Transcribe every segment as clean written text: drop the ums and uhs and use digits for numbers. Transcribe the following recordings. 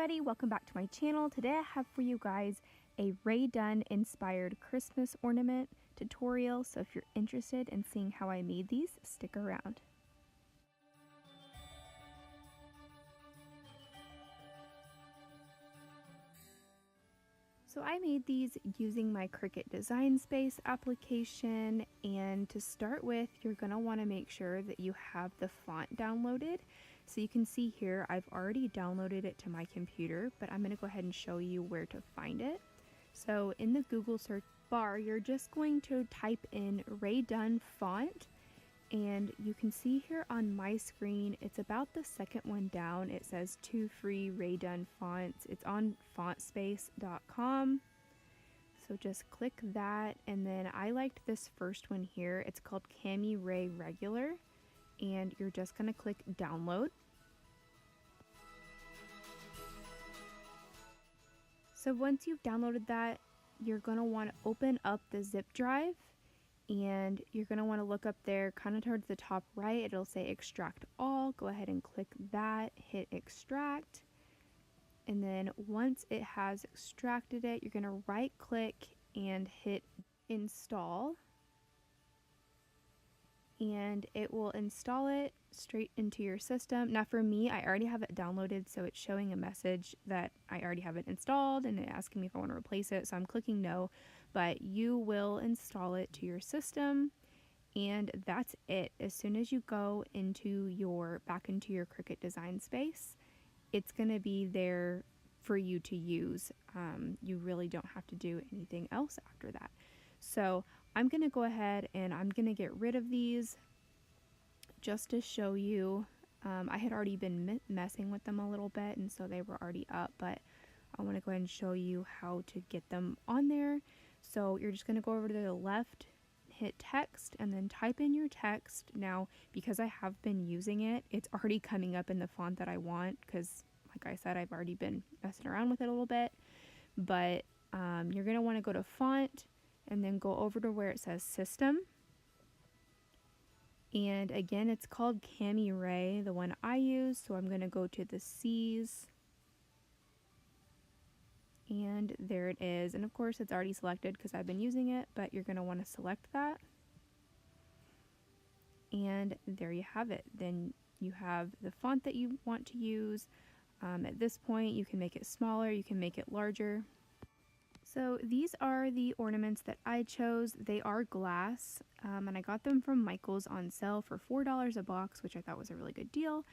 everybody, welcome back to my channel. Today I have for you guys a Rae Dunn inspired Christmas ornament tutorial, so if you're interested in seeing how I made these, stick around. So I made these using my Cricut Design Space application, and to start with, you're going to want to make sure that you have the font downloaded. So you can see here, I've already downloaded it to my computer, but I'm going to go ahead and show you where to find it. So in the Google search bar, you're just going to type in Rae Dunn font, and you can see here on my screen, it's about the second one down. It says 2 free Rae Dunn fonts. It's on fontspace.com. So just click that, and then I liked this first one here. It's called Cami Rae Regular, and you're just going to click download. So once you've downloaded that, you're going to want to open up the zip drive, and you're going to want to look up there kind of towards the top right. It'll say extract all. Go ahead and click that, hit extract, and then once it has extracted it, you're going to right click and hit install, and it will install it straight into your system. Now for me, I already have it downloaded, so it's showing a message that I already have it installed, and it's asking me if I want to replace it, so I'm clicking no. But you will install it to your system, and that's it. As soon as you go back into your Cricut Design Space, it's going to be there for you to use. You really don't have to do anything else after that. So I'm going to go ahead and I'm going to get rid of these just to show you. I had already been messing with them a little bit, and so they were already up, but I want to go ahead and show you how to get them on there. So you're just going to go over to the left, hit text, and then type in your text. Now, because I have been using it, it's already coming up in the font that I want, because like I said, I've already been messing around with it a little bit. But you're going to want to go to font, and then go over to where it says system. And again, it's called Cami Rae, the one I use. So I'm going to go to the C's. And there it is. And of course, it's already selected because I've been using it, but you're going to want to select that. And there you have it. Then you have the font that you want to use. At this point, you can make it smaller, you can make it larger. So these are the ornaments that I chose. They are glass, and I got them from Michael's on sale for $4 a box, which I thought was a really good deal.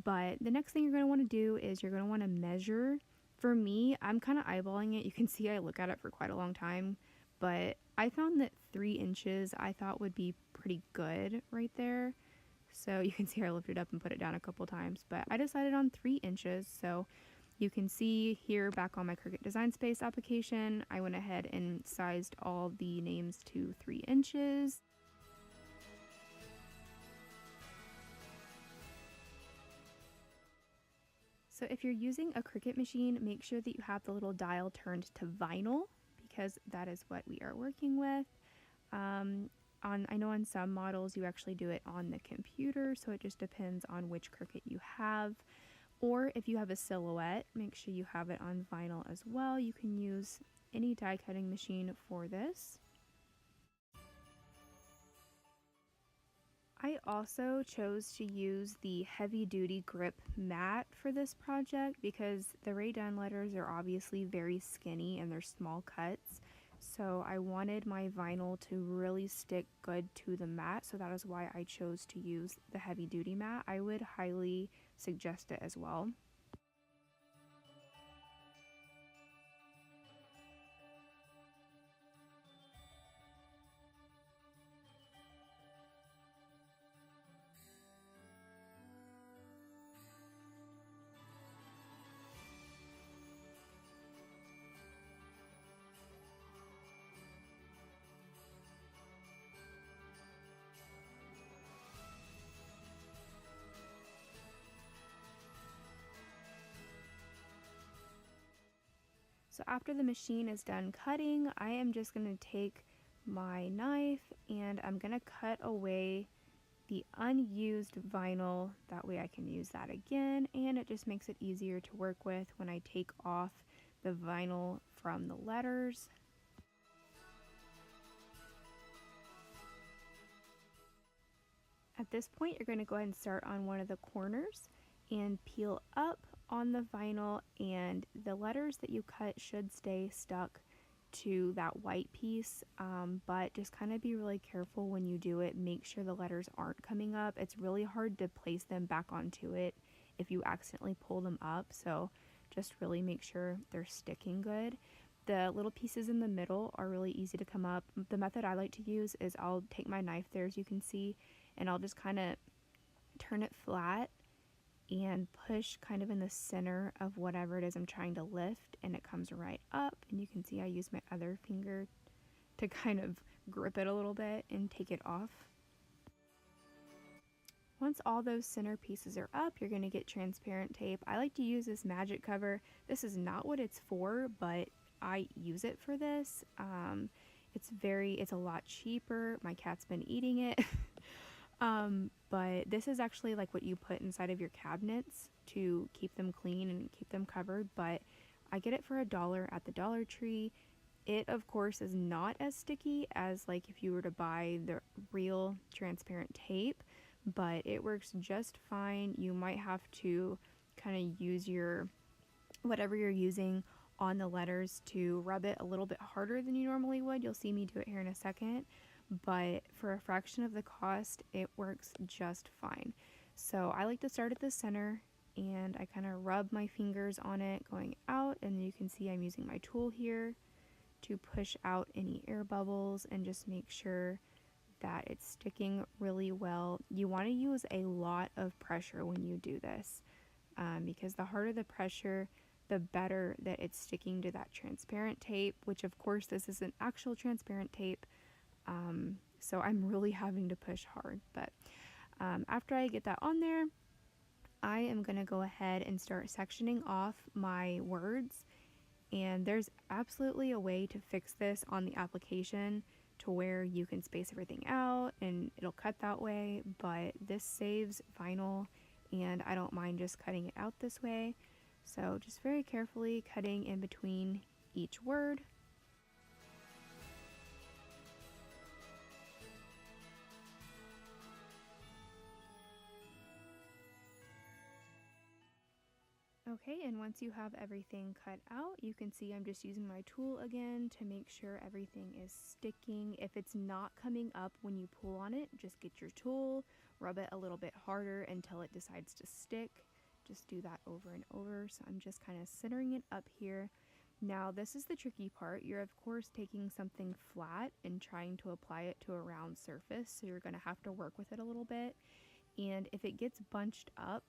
But the next thing you're going to want to do is you're going to want to measure. For me, I'm kind of eyeballing it. You can see I look at it for quite a long time, but I found that 3 inches I thought would be pretty good right there. So you can see I lifted it up and put it down a couple times, but I decided on 3 inches. So you can see here back on my Cricut Design Space application, I went ahead and sized all the names to 3 inches. So if you're using a Cricut machine, make sure that you have the little dial turned to vinyl, because that is what we are working with. I know on some models you actually do it on the computer, so it just depends on which Cricut you have. Or if you have a Silhouette, make sure you have it on vinyl as well. You can use any die cutting machine for this. I also chose to use the heavy duty grip mat for this project because the Rae Dunn letters are obviously very skinny and they're small cuts. So I wanted my vinyl to really stick good to the mat, so that is why I chose to use the heavy duty mat. I would highly suggest it as well. So after the machine is done cutting, I am just going to take my knife and I'm going to cut away the unused vinyl. That way I can use that again, and it just makes it easier to work with when I take off the vinyl from the letters. At this point, you're going to go ahead and start on one of the corners and peel up on the vinyl, and the letters that you cut should stay stuck to that white piece, but just kind of be really careful when you do it. Make sure the letters aren't coming up. It's really hard to place them back onto it if you accidentally pull them up, so just really make sure they're sticking good. The little pieces in the middle are really easy to come up. The method I like to use is I'll take my knife there, as you can see, and I'll just kind of turn it flat and push kind of in the center of whatever it is I'm trying to lift, and it comes right up. And you can see I use my other finger to kind of grip it a little bit and take it off. Once all those center pieces are up, you're going to get transparent tape. I like to use this magic cover. This is not what it's for, but I use it for this. It's a lot cheaper. My cat's been eating it. But this is actually like what you put inside of your cabinets to keep them clean and keep them covered. But I get it for $1 at the Dollar Tree. It, of course, is not as sticky as like if you were to buy the real transparent tape, but it works just fine. You might have to kind of use your whatever you're using on the letters to rub it a little bit harder than you normally would. You'll see me do it here in a second, but for a fraction of the cost, it works just fine. So I like to start at the center, and I kind of rub my fingers on it going out, and you can see I'm using my tool here to push out any air bubbles and just make sure that it's sticking really well. You want to use a lot of pressure when you do this, because the harder the pressure, the better that it's sticking to that transparent tape, which of course this isn't actual transparent tape, so I'm really having to push hard. But after I get that on there, I am going to go ahead and start sectioning off my words, and there's absolutely a way to fix this on the application to where you can space everything out and it'll cut that way, but this saves vinyl and I don't mind just cutting it out this way. So just very carefully cutting in between each word. Okay, and once you have everything cut out, you can see I'm just using my tool again to make sure everything is sticking. If it's not coming up when you pull on it, just get your tool, rub it a little bit harder until it decides to stick. Just do that over and over. So I'm just kind of centering it up here. Now this is the tricky part. You're of course taking something flat and trying to apply it to a round surface, so you're going to have to work with it a little bit. And if it gets bunched up,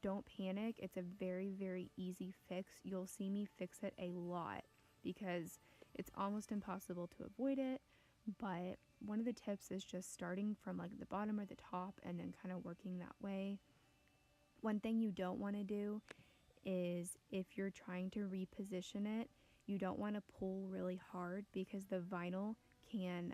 don't panic. It's a very, very easy fix. You'll see me fix it a lot because it's almost impossible to avoid it. But one of the tips is just starting from like the bottom or the top and then kind of working that way. One thing you don't want to do is if you're trying to reposition it, you don't want to pull really hard because the vinyl can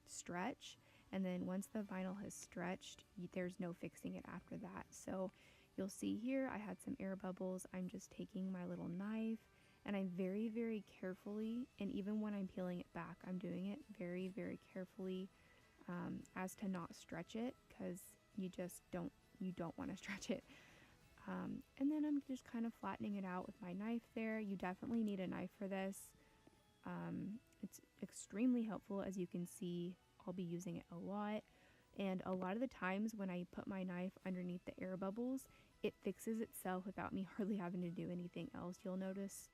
stretch. And then once the vinyl has stretched, there's no fixing it after that. So you'll see here I had some air bubbles. I'm just taking my little knife and I'm very, very carefully, and even when I'm peeling it back, I'm doing it very, very carefully as to not stretch it, because you don't want to stretch it. And then I'm just kind of flattening it out with my knife there. You definitely need a knife for this. It's extremely helpful. As you can see, I'll be using it a lot. And a lot of the times when I put my knife underneath the air bubbles, it fixes itself without me hardly having to do anything else, you'll notice.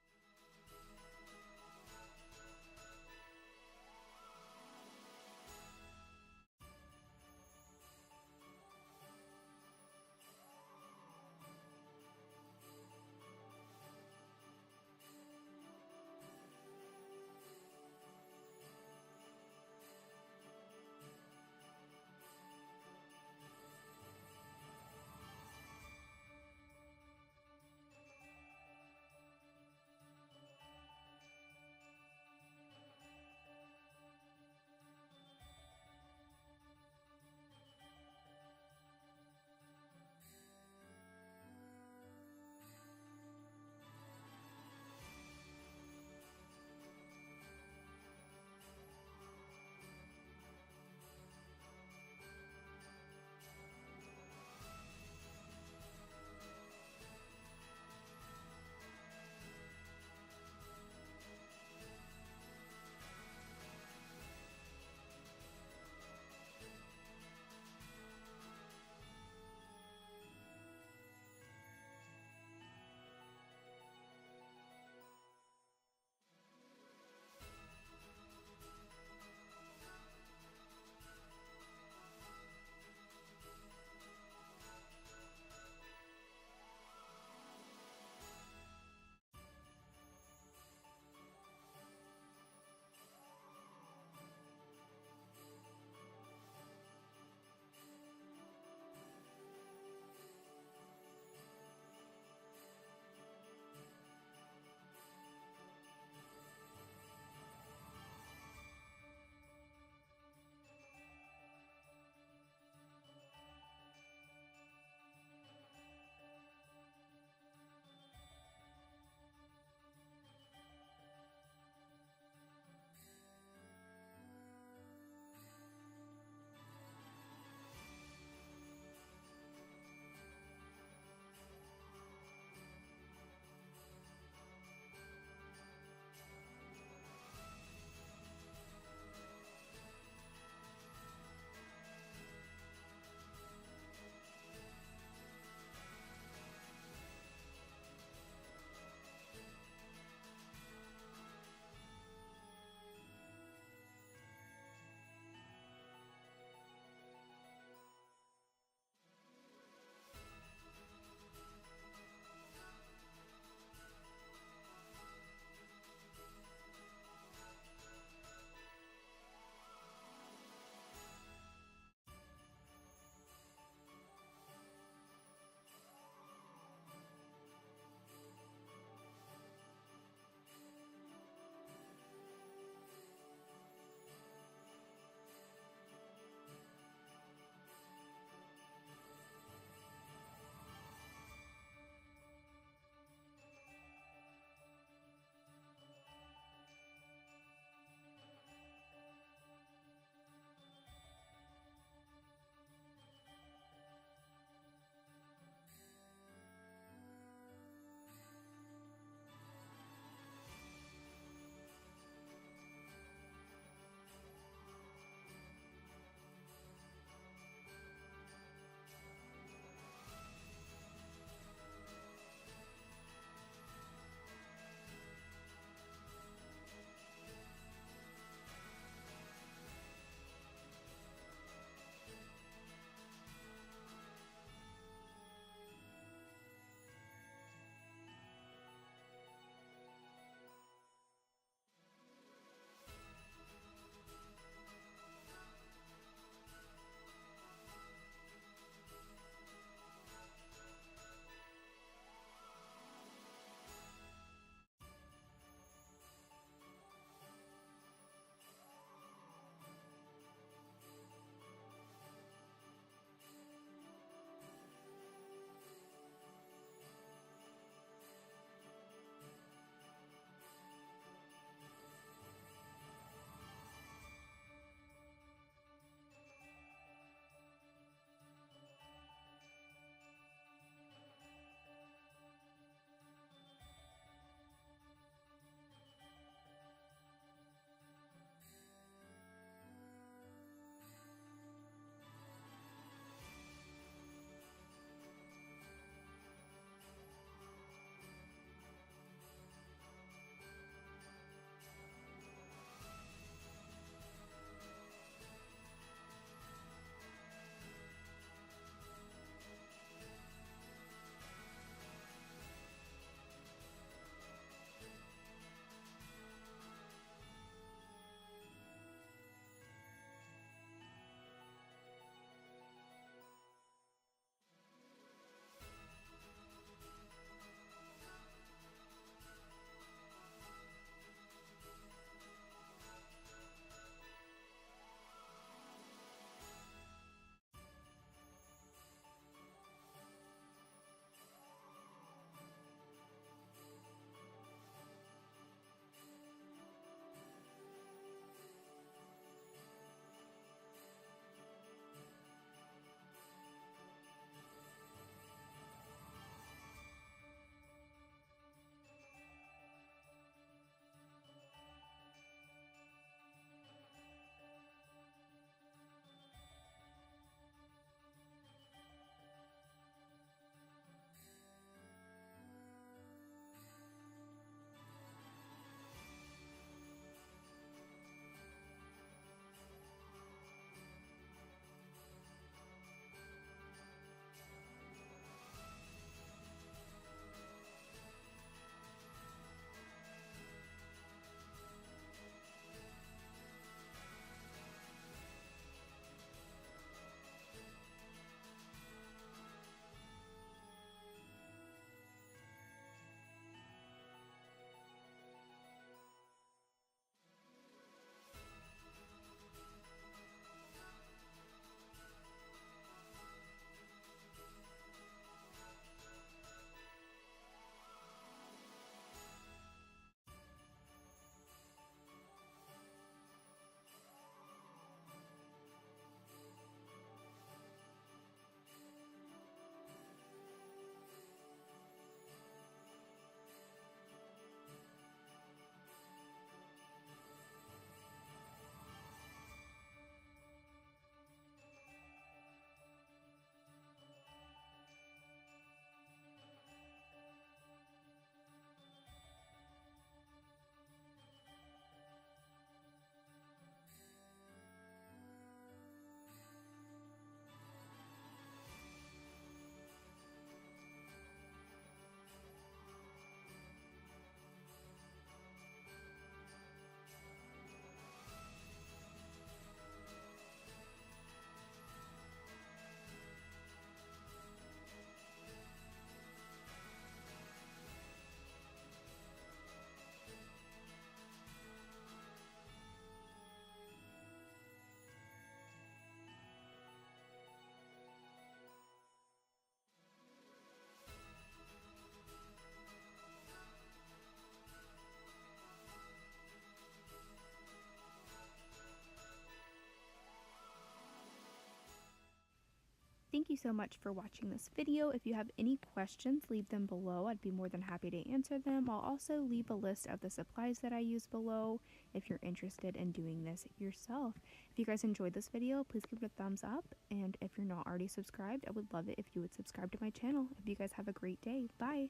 you so much for watching this video. If you have any questions, leave them below. I'd be more than happy to answer them. I'll also leave a list of the supplies that I use below if you're interested in doing this yourself. If you guys enjoyed this video, please give it a thumbs up. And if you're not already subscribed, I would love it if you would subscribe to my channel. If you guys have a great day. Bye!